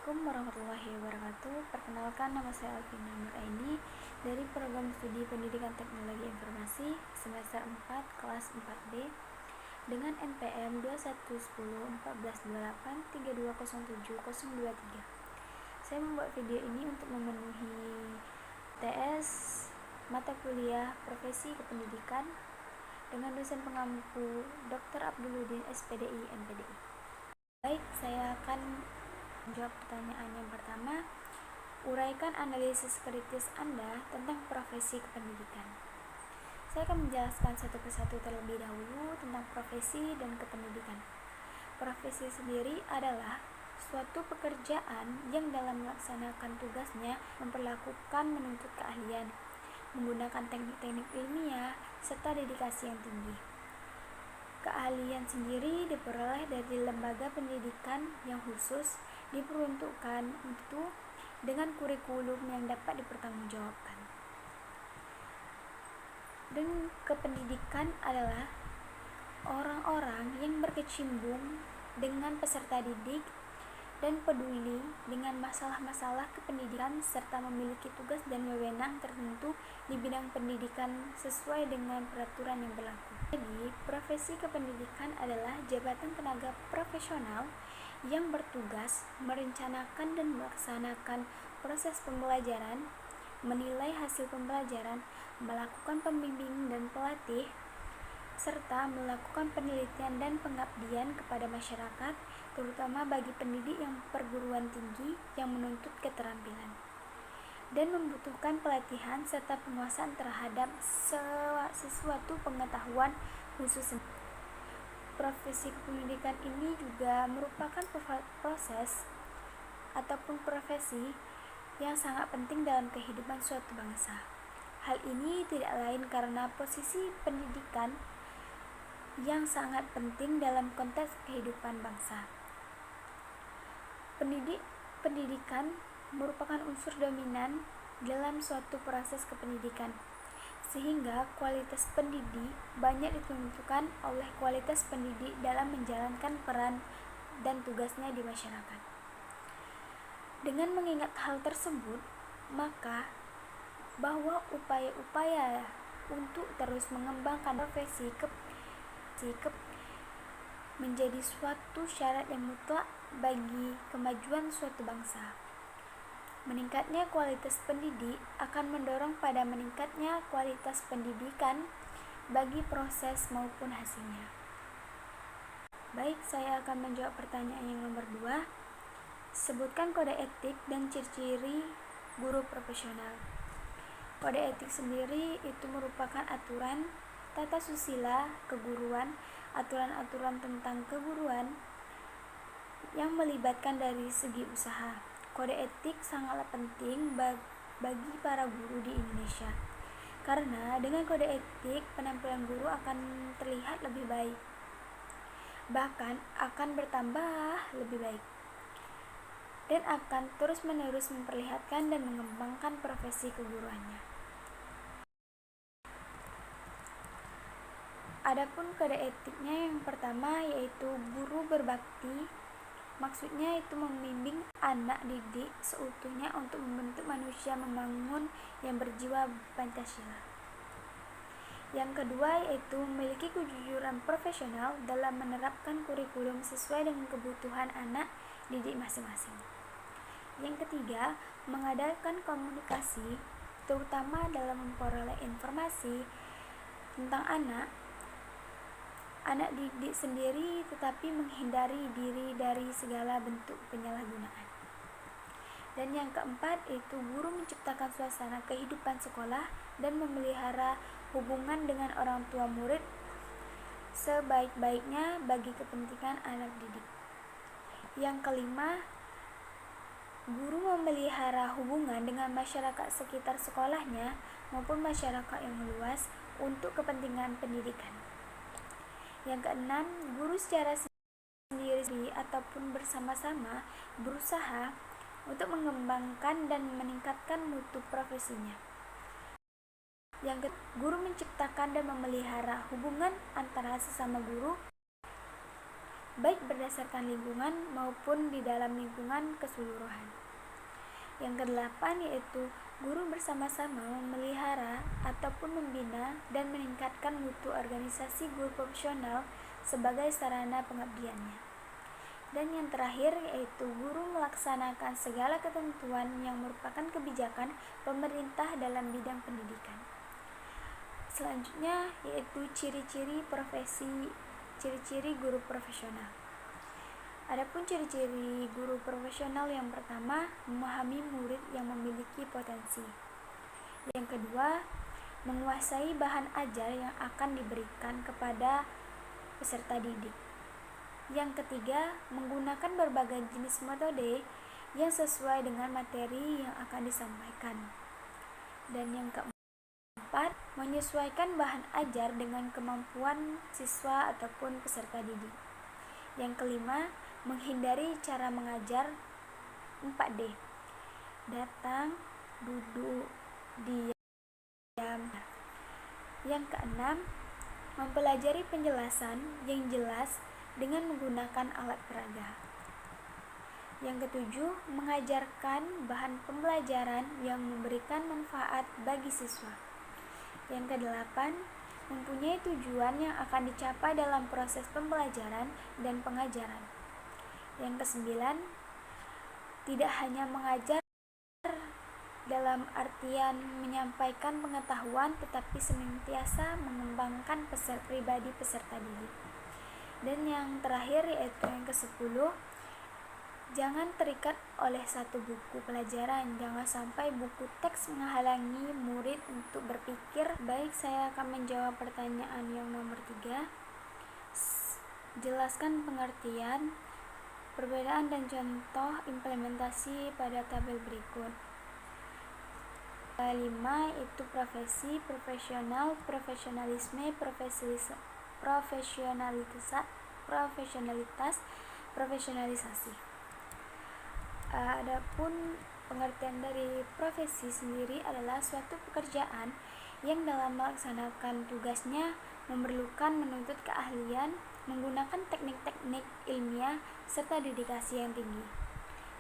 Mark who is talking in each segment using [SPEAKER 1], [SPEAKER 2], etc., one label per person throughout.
[SPEAKER 1] Assalamualaikum warahmatullahi wabarakatuh. Perkenalkan, nama saya Alvina Nuraini dari Program Studi Pendidikan Teknologi Informasi semester 4 kelas 4B dengan NPM 2110142832070023. Saya membuat video ini untuk memenuhi TS mata kuliah Profesi Kependidikan dengan dosen pengampu Dr. Abduluddin SPDI MPDI. Baik, saya akan menjawab pertanyaan yang pertama. Uraikan analisis kritis Anda tentang profesi kependidikan. Saya akan menjelaskan satu persatu terlebih dahulu tentang profesi dan kependidikan. Profesi sendiri adalah suatu pekerjaan yang dalam melaksanakan tugasnya memperlakukan menuntut keahlian, menggunakan teknik-teknik ilmiah, serta dedikasi yang tinggi. Keahlian sendiri diperoleh dari lembaga pendidikan yang khusus diperuntukkan untuk dengan kurikulum yang dapat dipertanggungjawabkan. Dan kependidikan adalah orang-orang yang berkecimpung dengan peserta didik dan peduli dengan masalah-masalah kependidikan serta memiliki tugas dan wewenang tertentu di bidang pendidikan sesuai dengan peraturan yang berlaku. Jadi, profesi kependidikan adalah jabatan tenaga profesional yang bertugas merencanakan dan melaksanakan proses pembelajaran, menilai hasil pembelajaran, melakukan pembimbing dan pelatih, serta melakukan penelitian dan pengabdian kepada masyarakat, terutama bagi pendidik yang perguruan tinggi yang menuntut keterampilan dan membutuhkan pelatihan serta penguasaan terhadap sesuatu pengetahuan khusus. Profesi kependidikan ini juga merupakan proses ataupun profesi yang sangat penting dalam kehidupan suatu bangsa. Hal ini tidak lain karena posisi pendidikan yang sangat penting dalam konteks kehidupan bangsa. Pendidikan merupakan unsur dominan dalam suatu proses kependidikan, sehingga kualitas pendidik banyak ditentukan oleh kualitas pendidik dalam menjalankan peran dan tugasnya di masyarakat. Dengan mengingat hal tersebut, maka bahwa upaya-upaya untuk terus mengembangkan profesi menjadi suatu syarat yang mutlak bagi kemajuan suatu bangsa. Meningkatnya kualitas pendidik akan mendorong pada meningkatnya kualitas pendidikan bagi proses maupun hasilnya. Baik, saya akan menjawab pertanyaan yang nomor 2. Sebutkan kode etik dan ciri-ciri guru profesional. Kode etik sendiri itu merupakan aturan tata susila keguruan, aturan-aturan tentang keguruan yang melibatkan dari segi usaha. Kode etik sangatlah penting bagi para guru di Indonesia, karena dengan kode etik penampilan guru akan terlihat lebih baik, bahkan akan bertambah lebih baik, dan akan terus-menerus memperlihatkan dan mengembangkan profesi keguruannya. Adapun kode etiknya yang pertama yaitu guru berbakti. Maksudnya itu membimbing anak didik seutuhnya untuk membentuk manusia membangun yang berjiwa Pancasila. Yang kedua yaitu memiliki kejujuran profesional dalam menerapkan kurikulum sesuai dengan kebutuhan anak didik masing-masing. Yang ketiga, mengadakan komunikasi terutama dalam memperoleh informasi tentang anak didik sendiri, tetapi menghindari diri dari segala bentuk penyalahgunaan. Dan yang keempat yaitu guru menciptakan suasana kehidupan sekolah dan memelihara hubungan dengan orang tua murid sebaik-baiknya bagi kepentingan anak didik. Yang kelima, guru memelihara hubungan dengan masyarakat sekitar sekolahnya maupun masyarakat yang luas untuk kepentingan pendidikan. Yang keenam, guru secara sendiri ataupun bersama-sama berusaha untuk mengembangkan dan meningkatkan mutu profesinya. Yang ketiga, guru menciptakan dan memelihara hubungan antara sesama guru baik berdasarkan lingkungan maupun di dalam lingkungan keseluruhan. Yang kedelapan yaitu guru bersama-sama memelihara ataupun membina dan meningkatkan mutu organisasi guru profesional sebagai sarana pengabdiannya. Dan yang terakhir yaitu guru melaksanakan segala ketentuan yang merupakan kebijakan pemerintah dalam bidang pendidikan. Selanjutnya yaitu ciri-ciri guru profesional. Adapun ciri-ciri guru profesional yang pertama, memahami murid yang memiliki potensi. Yang kedua, menguasai bahan ajar yang akan diberikan kepada peserta didik. Yang ketiga, menggunakan berbagai jenis metode yang sesuai dengan materi yang akan disampaikan. Dan yang keempat, menyesuaikan bahan ajar dengan kemampuan siswa ataupun peserta didik. Yang kelima, menghindari cara mengajar 4D. Datang, duduk, diam. Yang keenam, mempelajari penjelasan yang jelas dengan menggunakan alat peraga. Yang ketujuh, mengajarkan bahan pembelajaran yang memberikan manfaat bagi siswa. Yang kedelapan, mempunyai tujuan yang akan dicapai dalam proses pembelajaran dan pengajaran. Yang kesembilan, tidak hanya mengajar dalam artian menyampaikan pengetahuan, tetapi senantiasa mengembangkan pribadi peserta didik. Dan yang terakhir yaitu yang ke-10, jangan terikat oleh satu buku pelajaran. Jangan sampai buku teks menghalangi murid untuk berpikir. Baik, saya akan menjawab pertanyaan yang nomor 3. Jelaskan pengertian, perbedaan dan contoh implementasi pada tabel berikut. 5 itu profesi, profesional, profesionalisme, profesionalisasi. Adapun pengertian dari profesi sendiri adalah suatu pekerjaan yang dalam melaksanakan tugasnya memerlukan menuntut keahlian, menggunakan teknik-teknik ilmiah serta dedikasi yang tinggi.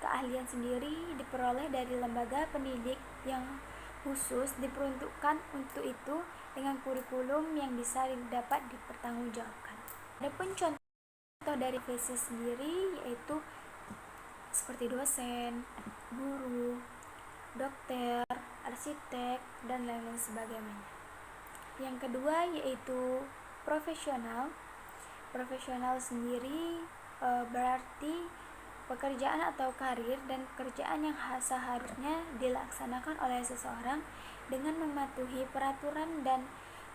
[SPEAKER 1] Keahlian sendiri diperoleh dari lembaga pendidik yang khusus diperuntukkan untuk itu dengan kurikulum yang bisa dapat dipertanggungjawabkan. Adapun contoh dari profesi sendiri yaitu seperti dosen, guru, dokter, arsitek, dan lain-lain sebagainya. Yang kedua yaitu profesional. Profesional sendiri berarti pekerjaan atau karir dan pekerjaan yang seharusnya dilaksanakan oleh seseorang dengan mematuhi peraturan dan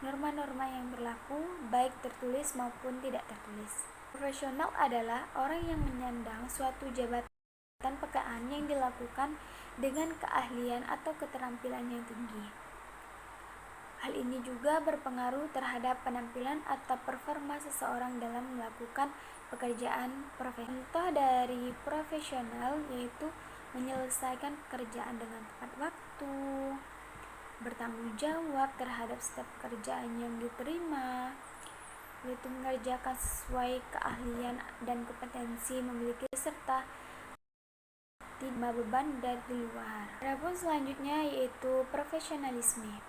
[SPEAKER 1] norma-norma yang berlaku, baik tertulis maupun tidak tertulis. Profesional adalah orang yang menyandang suatu jabatan pekerjaan yang dilakukan dengan keahlian atau keterampilan yang tinggi. Hal ini juga berpengaruh terhadap penampilan atau performa seseorang dalam melakukan pekerjaan profesional. Contoh dari profesional yaitu menyelesaikan pekerjaan dengan tepat waktu, bertanggung jawab terhadap setiap pekerjaan yang diterima, yaitu mengerjakan sesuai keahlian dan kompetensi memiliki serta tidak beban dari luar. Adapun selanjutnya yaitu profesionalisme.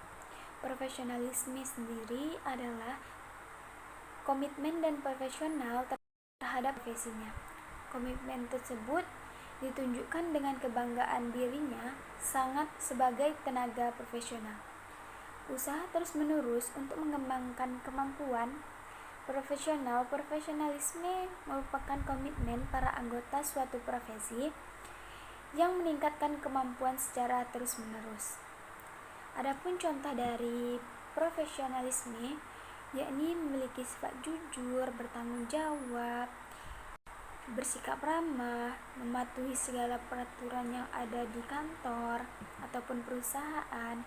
[SPEAKER 1] Profesionalisme sendiri adalah komitmen dan profesional terhadap profesinya. Komitmen tersebut ditunjukkan dengan kebanggaan dirinya sangat sebagai tenaga profesional. Usaha terus-menerus untuk mengembangkan kemampuan profesional. Profesionalisme merupakan komitmen para anggota suatu profesi yang meningkatkan kemampuan secara terus-menerus. Adapun contoh dari profesionalisme yakni memiliki sifat jujur, bertanggung jawab, bersikap ramah, mematuhi segala peraturan yang ada di kantor ataupun perusahaan,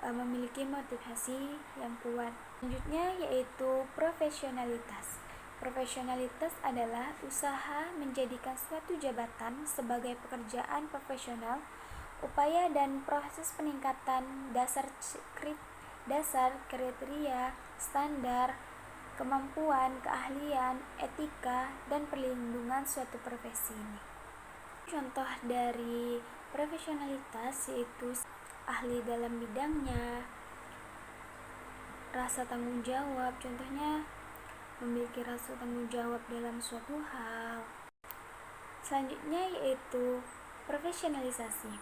[SPEAKER 1] memiliki motivasi yang kuat. Selanjutnya yaitu profesionalitas. Profesionalitas adalah usaha menjadikan suatu jabatan sebagai pekerjaan profesional, upaya dan proses peningkatan dasar kriteria, standar, kemampuan, keahlian, etika, dan perlindungan suatu profesi ini. Contoh dari profesionalitas yaitu ahli dalam bidangnya, rasa tanggung jawab, contohnya memiliki rasa tanggung jawab dalam suatu hal. Selanjutnya yaitu profesionalisasi.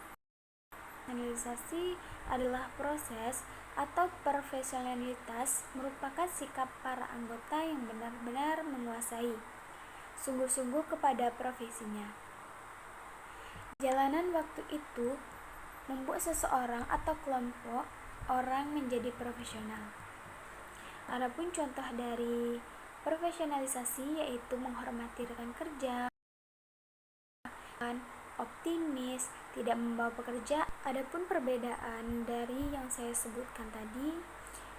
[SPEAKER 1] Profesionalisasi adalah proses atau profesionalitas merupakan sikap para anggota yang benar-benar menguasai sungguh-sungguh kepada profesinya. Jalanan waktu itu membuat seseorang atau kelompok orang menjadi profesional. Adapun contoh dari profesionalisasi yaitu menghormati rekan kerja, optimis, tidak membawa pekerja. Adapun perbedaan dari yang saya sebutkan tadi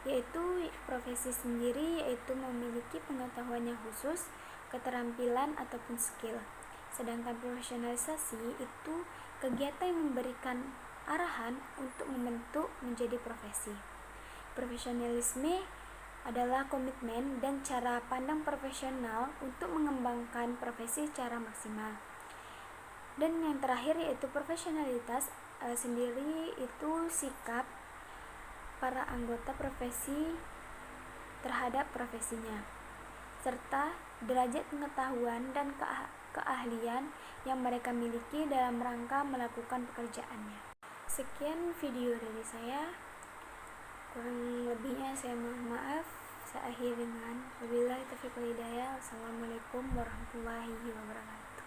[SPEAKER 1] yaitu profesi sendiri yaitu memiliki pengetahuan yang khusus, keterampilan ataupun skill. Sedangkan profesionalisasi itu kegiatan yang memberikan arahan untuk membentuk menjadi profesi. Profesionalisme adalah komitmen dan cara pandang profesional untuk mengembangkan profesi secara maksimal. Dan yang terakhir yaitu profesionalitas sendiri itu sikap para anggota profesi terhadap profesinya, serta derajat pengetahuan dan keahlian yang mereka miliki dalam rangka melakukan pekerjaannya. Sekian video dari saya, kurang lebihnya saya mohon maaf. Saya akhiri dengan wabillahi taufiq wal hidayah. Assalamualaikum warahmatullahi wabarakatuh.